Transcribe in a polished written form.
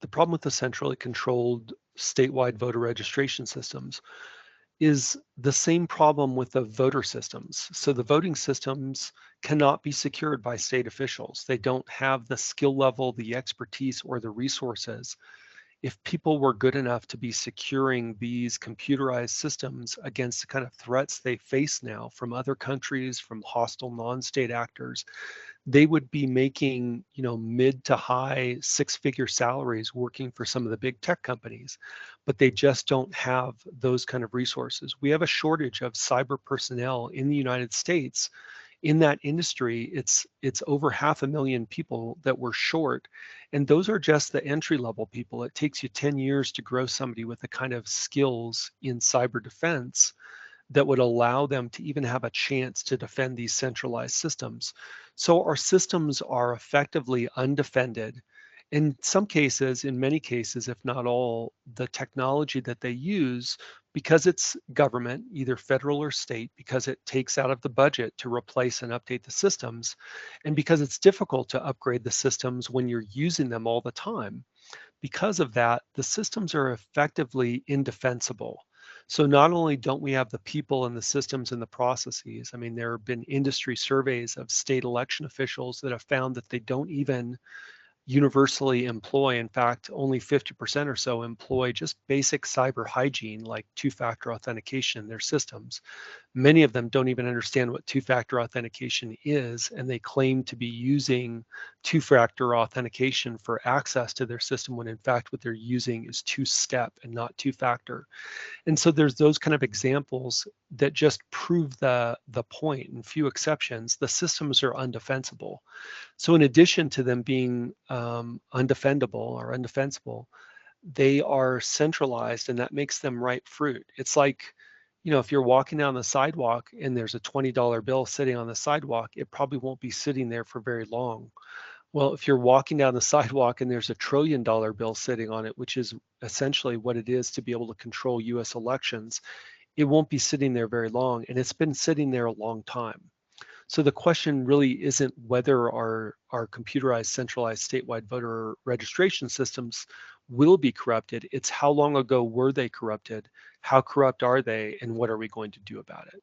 the problem with the centrally controlled statewide voter registration systems is the same problem with the voter systems. So the voting systems cannot be secured by state officials. They don't have the skill level, the expertise, or the resources. If people were good enough to be securing these computerized systems against the kind of threats they face now from other countries, from hostile non-state actors, they would be making, mid to high six-figure salaries working for some of the big tech companies, but they just don't have those kind of resources. We have a shortage of cyber personnel in the United States. In that industry, it's over 500,000 people that we're short, and those are just the entry level people. It takes you 10 years to grow somebody with the kind of skills in cyber defense that would allow them to even have a chance to defend these centralized systems. So our systems are effectively undefended. In some cases, in many cases, if not all, the technology that they use, because it's government, either federal or state, because it takes out of the budget to replace and update the systems, and because it's difficult to upgrade the systems when you're using them all the time, because of that, the systems are effectively indefensible. So not only don't we have the people and the systems and the processes, I mean, there have been industry surveys of state election officials that have found that they don't even universally employ. In fact, only 50% or so employ just basic cyber hygiene like two-factor authentication in their systems. Many of them don't even understand what two-factor authentication is, and they claim to be using two-factor authentication for access to their system when in fact what they're using is two-step and not two-factor. And so there's those kind of examples that just prove the point. In few exceptions, the systems are undefensible. So in addition to them being undefendable or undefensible, they are centralized, and that makes them ripe fruit. It's like, if you're walking down the sidewalk and there's a $20 bill sitting on the sidewalk, it probably won't be sitting there for very long. Well, if you're walking down the sidewalk and there's a $1 trillion bill sitting on it, which is essentially what it is to be able to control US elections, it won't be sitting there very long, and it's been sitting there a long time. So the question really isn't whether our computerized centralized statewide voter registration systems will be corrupted. It's how long ago were they corrupted, how corrupt are they, and what are we going to do about it?